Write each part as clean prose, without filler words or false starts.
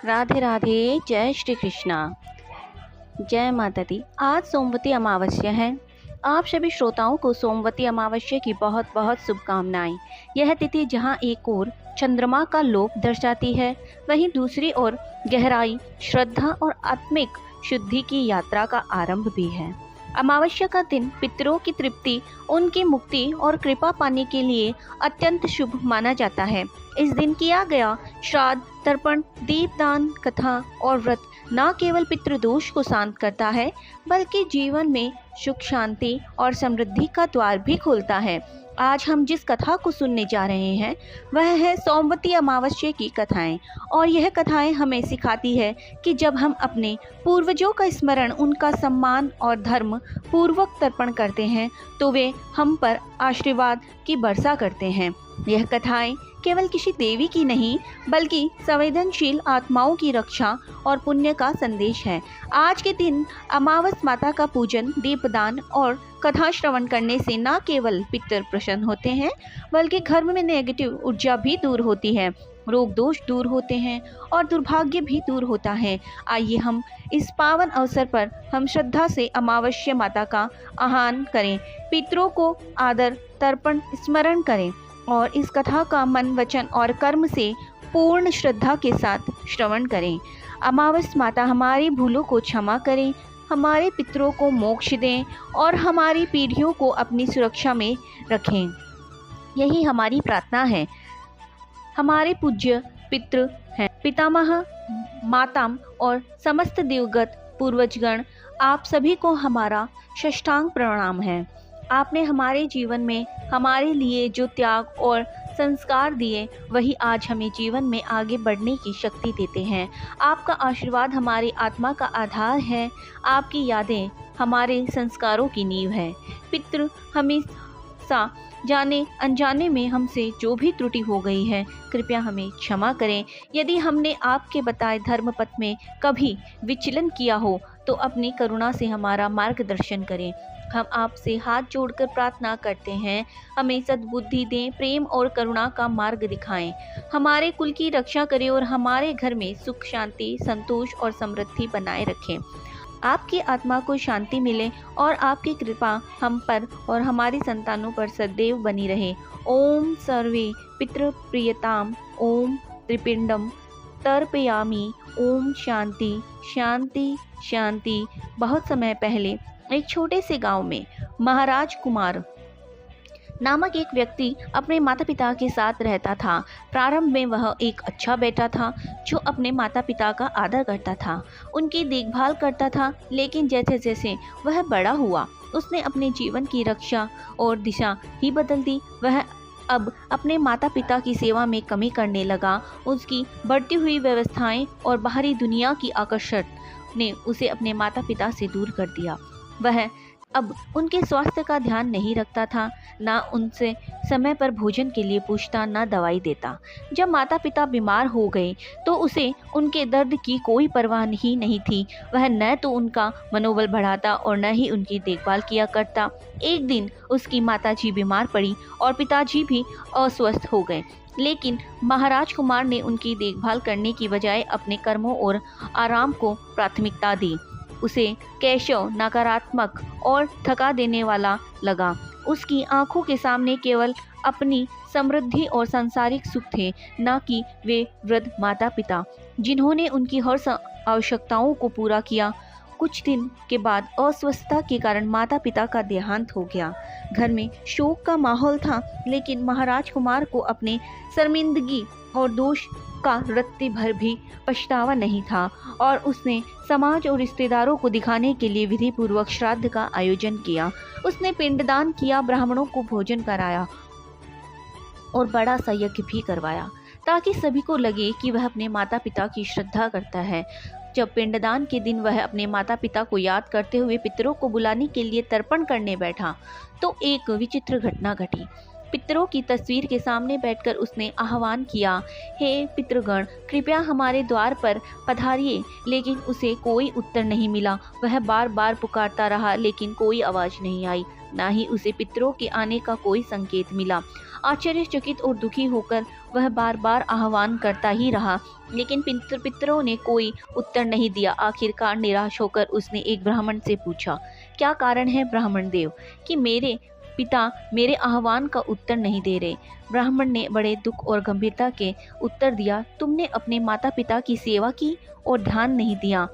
राधे राधे। जय श्री कृष्णा। जय माता दी। आज सोमवती अमावस्या है। आप सभी श्रोताओं को सोमवती अमावस्या की बहुत बहुत शुभकामनाएं। यह तिथि जहां एक ओर चंद्रमा का लोप दर्शाती है, वहीं दूसरी ओर गहराई, श्रद्धा और आत्मिक शुद्धि की यात्रा का आरंभ भी है। अमावस्या का दिन पितरों की तृप्ति, उनकी मुक्ति और कृपा पाने के लिए अत्यंत शुभ माना जाता है। इस दिन किया गया श्राद्ध, तर्पण, दीपदान, कथा और व्रत न केवल पितृदोष को शांत करता है, बल्कि जीवन में सुख, शांति और समृद्धि का द्वार भी खोलता है। आज हम जिस कथा को सुनने जा रहे हैं वह है सोमवती अमावस्या की कथाएं। और यह कथाएं हमें सिखाती है कि जब हम अपने पूर्वजों का स्मरण, उनका सम्मान और धर्म पूर्वक तर्पण करते हैं तो वे हम पर आशीर्वाद की वर्षा करते हैं। यह कथाएं केवल किसी देवी की नहीं, बल्कि संवेदनशील आत्माओं की रक्षा और पुण्य का संदेश है। आज के दिन अमावस माता का पूजन, दीपदान और कथा श्रवण करने से न केवल पितर प्रसन्न होते हैं, बल्कि घर में नेगेटिव ऊर्जा भी दूर होती है, रोग दोष दूर होते हैं और दुर्भाग्य भी दूर होता है। आइए हम इस पावन अवसर पर हम श्रद्धा से अमावस्या माता का आह्वान करें, पितरों को आदर, तर्पण, स्मरण करें और इस कथा का मन, वचन और कर्म से पूर्ण श्रद्धा के साथ श्रवण करें। अमावस माता हमारी भूलों को क्षमा करें, हमारे पितरों को मोक्ष दें और हमारी पीढ़ियों को अपनी सुरक्षा में रखें। यही हमारी प्रार्थना है। हमारे पूज्य पितृ हैं, पितामह, माताम और समस्त देवगत पूर्वजगण, आप सभी को हमारा साष्टांग प्रणाम है। आपने हमारे जीवन में हमारे लिए जो त्याग और संस्कार दिए, वही आज हमें जीवन में आगे बढ़ने की शक्ति देते हैं। आपका आशीर्वाद हमारी आत्मा का आधार है। आपकी यादें हमारे संस्कारों की नींव है। पितृ हमेशा जाने अनजाने में हमसे जो भी त्रुटि हो गई है, कृपया हमें क्षमा करें। यदि हमने आपके बताए धर्म पथ में कभी विचलन किया हो तो अपनी करुणा से हमारा मार्गदर्शन करें। हम आपसे हाथ जोड़कर प्रार्थना करते हैं, हमें सद्बुद्धि दें, प्रेम और करुणा का मार्ग दिखाएं। हमारे कुल की रक्षा करें और हमारे घर में सुख, शांति, संतोष और समृद्धि बनाए रखें। आपकी आत्मा को शांति मिले और आपकी कृपा हम पर और हमारी संतानों पर सदैव बनी रहे। ओम सर्वे पितृ प्रियताम, ओम त्रिपिंडम तर्पयामि, ओम शांति शांति शांति। बहुत समय पहले एक छोटे से गांव में महाराज कुमार नामक एक व्यक्ति अपने माता पिता के साथ रहता था। प्रारंभ में वह एक अच्छा बेटा था जो अपने माता पिता का आदर करता था, उनकी देखभाल करता था। लेकिन जैसे जैसे वह बड़ा हुआ, उसने अपने जीवन की रक्षा और दिशा ही बदल दी। वह अब अपने माता पिता की सेवा में कमी करने लगा। उसकी बढ़ती हुई व्यवस्थाएं और बाहरी दुनिया की आकर्षण ने उसे अपने माता पिता से दूर कर दिया। वह अब उनके स्वास्थ्य का ध्यान नहीं रखता था, ना उनसे समय पर भोजन के लिए पूछता, ना दवाई देता। जब माता पिता बीमार हो गए तो उसे उनके दर्द की कोई परवाह ही नहीं थी। वह न तो उनका मनोबल बढ़ाता और न ही उनकी देखभाल किया करता। एक दिन उसकी माताजी बीमार पड़ी और पिताजी भी अस्वस्थ हो गए। लेकिन महाराज कुमार ने उनकी देखभाल करने की बजाय अपने कर्मों और आराम को प्राथमिकता दी। उसे केशव नकारात्मक और थका देने वाला लगा। उसकी आंखों के सामने केवल अपनी समृद्धि और सांसारिक सुख थे, न कि वे वृद्ध माता पिता जिन्होंने उनकी हर आवश्यकताओं को पूरा किया। कुछ दिन के बाद अस्वस्थता के कारण माता पिता का देहांत हो गया। घर में शोक का माहौल था, लेकिन महाराज कुमार को अपने शर्मिंदगी और दोष का रत्ती भर भी पछतावा नहीं था और उसने समाज और रिश्तेदारों को दिखाने के लिए विधि पूर्वक श्राद्ध का आयोजन किया। उसने पिंडदान किया, ब्राह्मणों को भोजन कराया और बड़ा सा यज्ञ भी करवाया, ताकि सभी को लगे कि वह अपने माता पिता की श्रद्धा करता है। जब पिंडदान के दिन वह अपने माता पिता को याद करते हुए पितरों को बुलाने के लिए तर्पण करने बैठा तो एक विचित्र घटना घटी। पितरों की तस्वीर के सामने बैठकर उसने आह्वान किया, हे पितृगण, कृपया हमारे द्वार पर पधारिए। लेकिन उसे कोई उत्तर नहीं मिला। वह बार बार पुकारता रहा लेकिन कोई आवाज़ नहीं आई, ना ही उसे पितरों के आने का कोई संकेत मिला। आश्चर्यचकित और दुखी होकर वह बार बार आह्वान करता ही रहा, लेकिन पितरों ने कोई उत्तर नहीं दिया। आखिरकार निराश होकर उसने एक ब्राह्मण से पूछा, क्या कारण है ब्राह्मण देव कि मेरे पिता मेरे आह्वान का उत्तर नहीं दे रहे? ब्राह्मण ने बड़े दुख और गंभीरता के उत्तर दिया, तुमने अपने माता पिता की सेवा की और ध्यान नहीं दिया।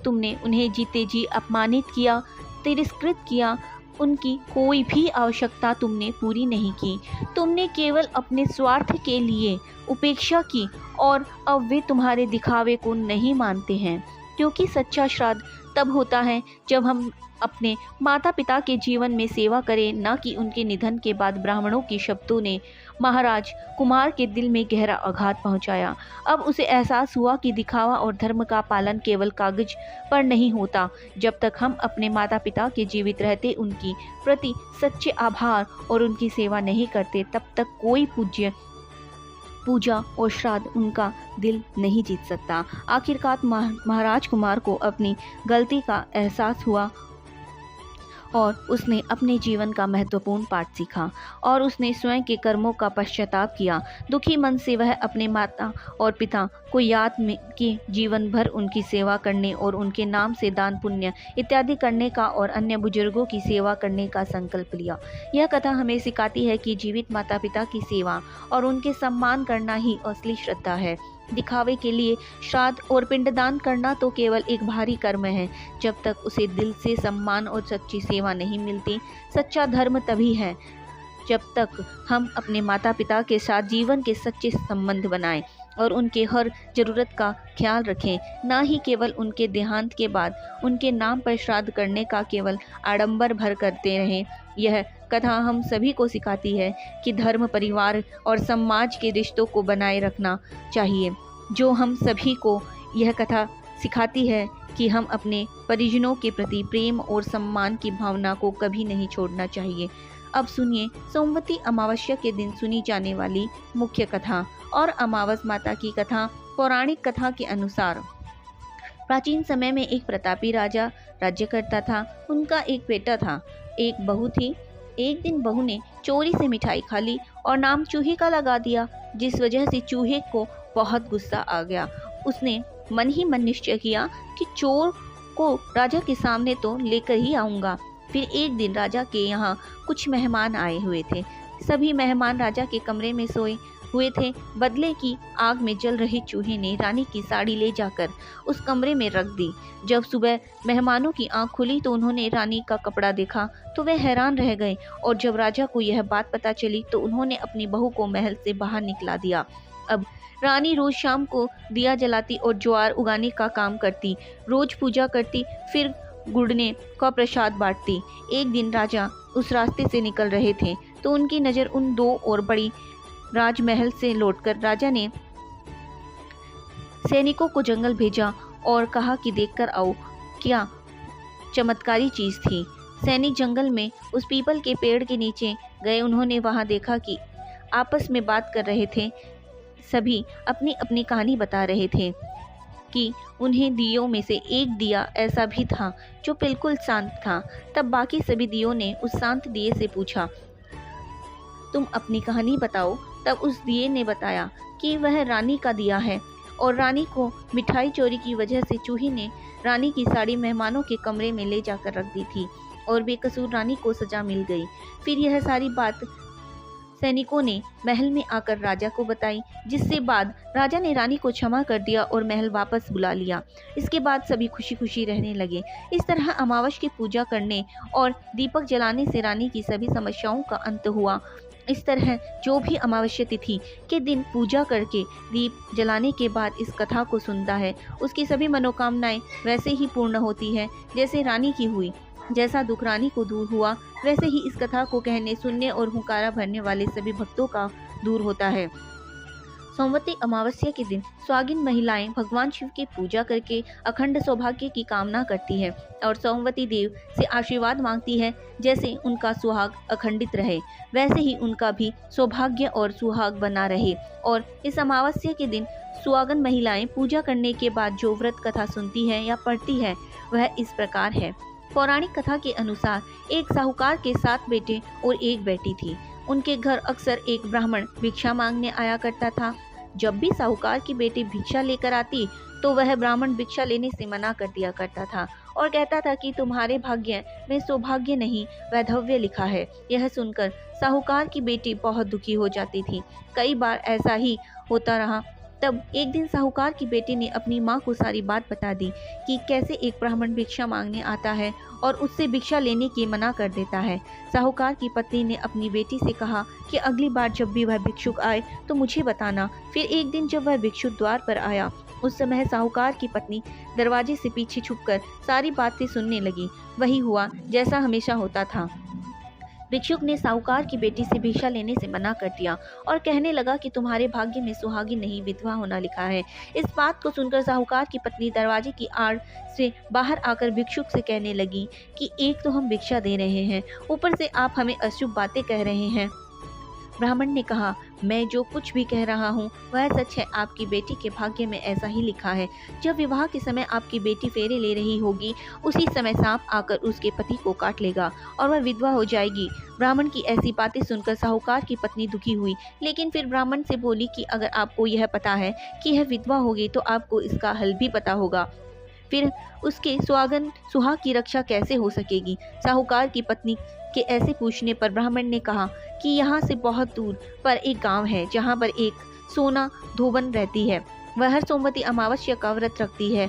तुमने उन्हें जीते जी अपमानित किया, तिरस्कृत किया। उनकी कोई भी आवश्यकता तुमने पूरी नहीं की। तुमने केवल अपने स्वार्थ के लिए उपेक्षा की और अब वे तुम्हारे दिखावे को नहीं मानते हैं। क्योंकि सच्चा श्राद्ध तब होता है जब हम अपने माता पिता के जीवन में सेवा करें, न कि उनके निधन के बाद। ब्राह्मणों के शब्दों ने महाराज कुमार के दिल में गहरा आघात पहुंचाया। अब उसे एहसास हुआ कि दिखावा और धर्म का पालन केवल कागज पर नहीं होता। जब तक हम अपने माता पिता के जीवित रहते उनकी प्रति सच्चे आभार और उनकी सेवा नहीं करते, तब तक कोई पूजा और श्राद्ध उनका दिल नहीं जीत सकता। आखिरकार महाराज कुमार को अपनी गलती का एहसास हुआ और उसने अपने जीवन का महत्वपूर्ण पाठ सीखा और उसने स्वयं के कर्मों का पश्चाताप किया। दुखी मन से वह अपने माता और पिता को याद में कि जीवन भर उनकी सेवा करने और उनके नाम से दान पुण्य इत्यादि करने का और अन्य बुजुर्गों की सेवा करने का संकल्प लिया। यह कथा हमें सिखाती है कि जीवित माता पिता की सेवा और उनके सम्मान करना ही असली श्रद्धा है। दिखावे के लिए श्राद्ध और पिंडदान करना तो केवल एक भारी कर्म है। जब तक उसे दिल से सम्मान और सच्ची सेवा नहीं मिलती। सच्चा धर्म तभी है जब तक हम अपने माता पिता के साथ जीवन के सच्चे संबंध बनाएं और उनके हर ज़रूरत का ख्याल रखें, ना ही केवल उनके देहांत के बाद उनके नाम पर श्राद्ध करने का केवल आडंबर भर करते रहें। यह कथा हम सभी को सिखाती है कि धर्म, परिवार और समाज के रिश्तों को बनाए रखना चाहिए। जो हम सभी को यह कथा सिखाती है कि हम अपने परिजनों के प्रति प्रेम और सम्मान की भावना को कभी नहीं छोड़ना चाहिए। अब सुनिए सोमवती अमावस्या के दिन सुनी जाने वाली मुख्य कथा। और अमावस माता की कथा पौराणिक कथा के अनुसार प्राचीन समय में एक प्रतापी राजा राज्य करता था। उनका एक बेटा था, एक बहू थी। एक दिन बहू ने चोरी से मिठाई खा ली और नाम चूहे का लगा दिया, जिस वजह से चूहे को बहुत गुस्सा आ गया। उसने मन ही मन निश्चय किया कि चोर को राजा के सामने तो लेकर ही आऊँगा। फिर एक दिन राजा के यहाँ कुछ मेहमान आए हुए थे। सभी मेहमान राजा के कमरे में सोए हुए थे। बदले की आग में जल रहे चूहे ने रानी की साड़ी ले जाकर उस कमरे में रख दी। जब सुबह मेहमानों की आंख खुली तो उन्होंने रानी का कपड़ा देखा तो वे हैरान रह गए। और जब राजा को यह बात पता चली तो उन्होंने अपनी बहू को महल से बाहर निकला दिया। अब रानी रोज शाम को दिया जलाती और ज्वार उगाने का काम करती, रोज पूजा करती, फिर गुड़ने का प्रसाद बांटती। एक दिन राजा उस रास्ते से निकल रहे थे तो उनकी नज़र उन दो और बड़ी राजमहल से लौटकर राजा ने सैनिकों को जंगल भेजा और कहा कि देखकर आओ क्या चमत्कारी चीज़ थी। सैनिक जंगल में उस पीपल के पेड़ के नीचे गए। उन्होंने वहां देखा कि आपस में बात कर रहे थे। सभी अपनी अपनी कहानी बता रहे थे कि उन्हें दियों में से एक दिया ऐसा भी था जो बिल्कुल शांत था। तब बाकी सभी दियों ने उस शांत दिए से पूछा, तुम अपनी कहानी बताओ। तब उस दिए ने बताया कि वह रानी का दिया है और रानी को मिठाई चोरी की वजह से चूहे ने रानी की साड़ी मेहमानों के कमरे में ले जाकर रख दी थी और बेकसूर रानी को सजा मिल गई। फिर यह सारी बात सैनिकों ने महल में आकर राजा को बताई, जिससे बाद राजा ने रानी को क्षमा कर दिया और महल वापस बुला लिया। इसके बाद सभी खुशी खुशी रहने लगे। इस तरह अमावस की पूजा करने और दीपक जलाने से रानी की सभी समस्याओं का अंत हुआ। इस तरह जो भी अमावस्या तिथि के दिन पूजा करके दीप जलाने के बाद इस कथा को सुनता है, उसकी सभी मनोकामनाएं वैसे ही पूर्ण होती है जैसे रानी की हुई। जैसा दुख रानी को दूर हुआ, वैसे ही इस कथा को कहने, सुनने और हुंकारा भरने वाले सभी भक्तों का दूर होता है। सोमवती अमावस्या के दिन सुहागिन महिलाएं भगवान शिव की पूजा करके अखंड सौभाग्य की कामना करती है और सोमवती देव से आशीर्वाद मांगती है। जैसे उनका सुहाग अखंडित रहे, वैसे ही उनका भी सौभाग्य और सुहाग बना रहे। और इस अमावस्या के दिन सुहागन महिलाएं पूजा करने के बाद जो व्रत कथा सुनती है या पढ़ती है वह इस प्रकार है। पौराणिक कथा के अनुसार एक साहूकार के 7 बेटे और एक बेटी थी। उनके घर अक्सर एक ब्राह्मण भिक्षा मांगने आया करता था। जब भी साहूकार की बेटी भिक्षा लेकर आती तो वह ब्राह्मण भिक्षा लेने से मना कर दिया करता था और कहता था कि तुम्हारे भाग्य में सौभाग्य नहीं वैधव्य लिखा है। यह सुनकर साहूकार की बेटी बहुत दुखी हो जाती थी। कई बार ऐसा ही होता रहा। तब एक दिन साहूकार की बेटी ने अपनी माँ को सारी बात बता दी कि कैसे एक ब्राह्मण भिक्षा मांगने आता है और उससे भिक्षा लेने की मना कर देता है। साहूकार की पत्नी ने अपनी बेटी से कहा कि अगली बार जब भी वह भिक्षुक आए तो मुझे बताना। फिर एक दिन जब वह भिक्षुक द्वार पर आया, उस समय साहूकार की पत्नी दरवाजे से पीछे छुपकर सारी बातें सुनने लगी। वही हुआ जैसा हमेशा होता था। भिक्षुक ने साहूकार की बेटी से भिक्षा लेने से मना कर दिया और कहने लगा कि तुम्हारे भाग्य में सुहागी नहीं विधवा होना लिखा है। इस बात को सुनकर साहूकार की पत्नी दरवाजे की आड़ से बाहर आकर भिक्षुक से कहने लगी कि एक तो हम भिक्षा दे रहे हैं, ऊपर से आप हमें अशुभ बातें कह रहे हैं। ब्राह्मण ने कहा, मैं जो कुछ भी कह रहा हूँ वह सच है। आपकी बेटी के भाग्य में ऐसा ही लिखा है। जब विवाह के समय आपकी बेटी फेरे ले रही होगी, उसी समय सांप आकर उसके पति को काट लेगा और वह विधवा हो जाएगी। ब्राह्मण की ऐसी बातें सुनकर साहूकार की पत्नी दुखी हुई, लेकिन फिर ब्राह्मण से बोली कि अगर आपको यह पता है कि यह विधवा होगी तो आपको इसका हल भी पता होगा। फिर उसके सुहाग की रक्षा कैसे हो सकेगी? साहूकार की पत्नी के ऐसे पूछने पर ब्राह्मण ने कहा कि यहाँ से बहुत दूर पर एक गांव है जहाँ पर एक सोना धोबन रहती है। वह हर सोमवती अमावस्या का व्रत रखती है।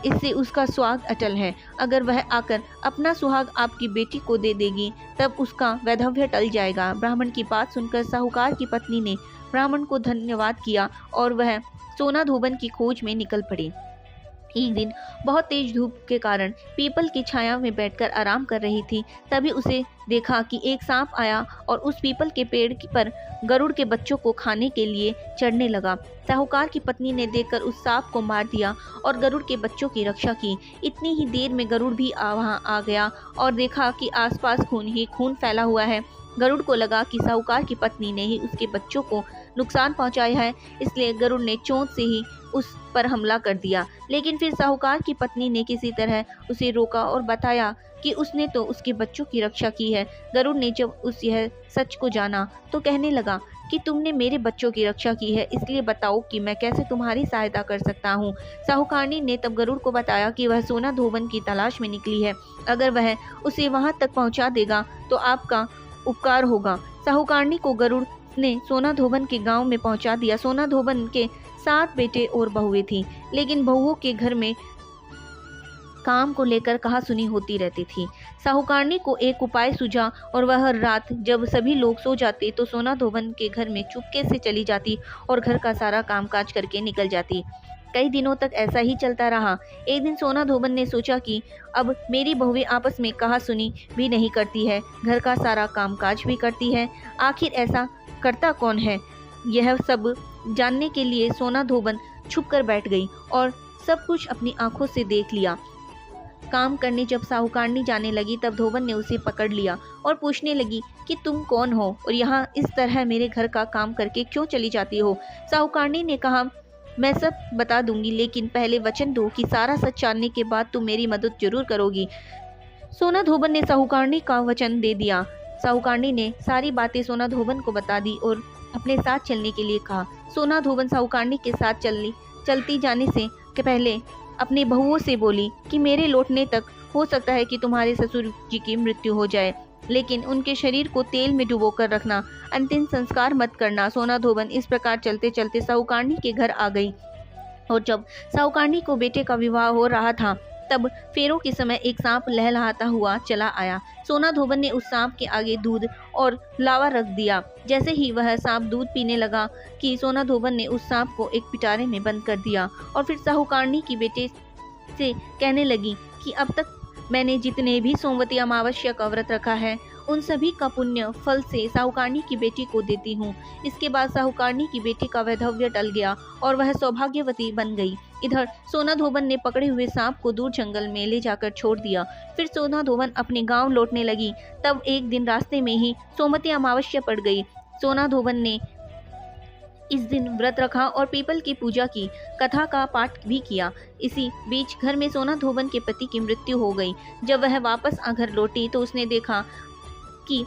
इससे उसका सुहाग अटल है। अगर वह आकर अपना सुहाग आपकी बेटी को दे देगी तब उसका वैधव्य टल जाएगा। ब्राह्मण की बात सुनकर साहूकार की पत्नी ने ब्राह्मण को धन्यवाद किया और वह सोना धोबन की खोज में निकल पड़ी। एक दिन बहुत तेज धूप के कारण पीपल की छाया में बैठकर आराम कर रही थी। तभी उसे देखा कि एक सांप आया और उस पीपल के पेड़ पर गरुड़ के बच्चों को खाने के लिए चढ़ने लगा। साहूकार की पत्नी ने देखकर उस सांप को मार दिया और गरुड़ के बच्चों की रक्षा की। इतनी ही देर में गरुड़ भी वहां आ गया और देखा कि आसपास खून ही खून फैला हुआ है। गरुड़ को लगा कि साहूकार की पत्नी ने ही उसके बच्चों को नुकसान पहुंचाया है, इसलिए गरुड़ ने चोंच से ही उस पर हमला कर दिया। लेकिन फिर साहूकार की पत्नी ने किसी तरह उसे रोका और बताया कि उसने तो उसके बच्चों की रक्षा की है। गरुड़ ने जब यह सच को जाना तो कहने लगा कि तुमने मेरे बच्चों की रक्षा की है, इसलिए बताओ कि मैं कैसे तुम्हारी सहायता कर सकता हूँ। साहूकारनी ने तब गरुड़ को बताया कि वह सोना धोबन की तलाश में निकली है। अगर वह उसे वहां तक पहुंचा देगा तो आपका उपकार होगा। साहूकारनी को गरुड़ ने सोना धोबन के गांव में पहुंचा दिया। सोना धोबन के 7 बेटे और बहुएं थीं, लेकिन बहुओं के घर में काम को लेकर कहासुनी होती रहती थी। साहूकारनी को एक उपाय सूझा और वह हर रात जब सभी लोग सो जाते तो सोना धोबन के घर में चुपके से चली जाती और घर का सारा कामकाज करके निकल जाती। कई दिनों तक ऐसा ही चलता रहा। एक दिन सोना धोबन ने सोचा कि अब मेरी बहुएं आपस में कहासुनी भी नहीं करती है, घर का सारा कामकाज भी करती है, आखिर ऐसा करता कौन है? यह सब जानने के लिए सोना धोबन छुप कर बैठ गई और सब कुछ अपनी आंखों से देख लिया। काम करने जब साहूकारनी जाने लगी तब धोबन ने उसे पकड़ लिया और पूछने लगी कि तुम कौन हो और यहाँ इस तरह मेरे घर का काम करके क्यों चली जाती हो? साहूकारनी ने कहा, मैं सब बता दूंगी, लेकिन पहले वचन दो कि सारा सच जानने के बाद तुम मेरी मदद जरूर करोगी। सोना धोबन ने साहूकारनी का वचन दे दिया। साहूकारनी ने सारी बातें सोना धोबन को बता दी और अपने साथ चलने के लिए कहा। सोना धोबन साहूकारनी के साथ चलती जाने से पहले अपनी बहुओं से बोली कि मेरे लौटने तक हो सकता है कि तुम्हारे ससुर जी की मृत्यु हो जाए, लेकिन उनके शरीर को तेल में डुबोकर रखना, अंतिम संस्कार मत करना। सोना धोबन इस प्रकार चलते चलते साहूकारनी के घर आ गई और जब साहूकारनी को बेटे का विवाह हो रहा था तब फेरों के समय एक सांप लहलहाता हुआ चला आया। सोना धोबन ने उस सांप के आगे दूध और लावा रख दिया। जैसे ही वह सांप दूध पीने लगा कि सोना धोबन ने उस सांप को एक पिटारे में बंद कर दिया और फिर साहूकारनी की बेटे से कहने लगी कि अब तक मैंने जितने भी सोमवती अमावस्या का व्रत रखा है उन सभी का पुण्य फल से साहूकारनी की बेटी को देती हूँ। इसके बाद साहूकारनी की बेटी का वैधव्य टल गया और वह सौभाग्यवती बन गई। इधर सोना धोबन ने पकड़े हुए सांप को दूर जंगल में ले जाकर छोड़ दिया। फिर सोना धोबन अपने गांव लौटने लगी। तब एक दिन रास्ते में ही सोमवती अमावस्या पड़ गई। सोना धोबन ने इस दिन व्रत रखा और पीपल की पूजा की, कथा का पाठ भी किया। इसी बीच घर में सोना धोबन के पति की मृत्यु हो गई। जब वह वापस घर लौटी तो उसने देखा कि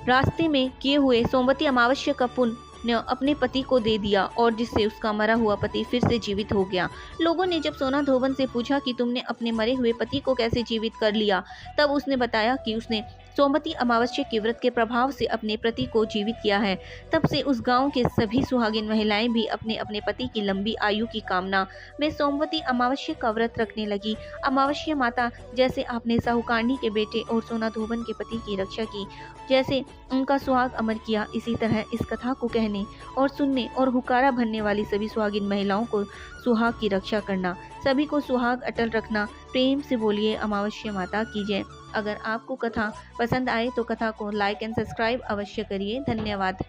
रास्ते में किए हुए सोमवती अमावस्या का पुण्य अपने पति को दे दिया और जिससे उसका मरा हुआ पति फिर से जीवित हो गया। लोगों ने जब सोना धोबन से पूछा कि तुमने अपने मरे हुए पति को कैसे जीवित कर लिया, तब उसने बताया कि उसने सोमवती अमावस्या के व्रत के प्रभाव से अपने पति को जीवित किया है। तब से उस गांव के सभी सुहागिन महिलाएं भी अपने अपने पति की लंबी आयु की कामना में सोमवती अमावस्या का व्रत रखने लगी। अमावस्या माता जैसे आपने साहूकारनी के बेटे और सोना धोबन के पति की रक्षा की, जैसे उनका सुहाग अमर किया, इसी तरह इस कथा को कहने और सुनने और हुकारा भरने वाली सभी सुहागिन महिलाओं को सुहाग की रक्षा करना, सभी को सुहाग अटल रखना। प्रेम से बोलिए अमावस्या माता की जय। अगर आपको कथा पसंद आए तो कथा को लाइक एंड सब्सक्राइब अवश्य करिए। धन्यवाद।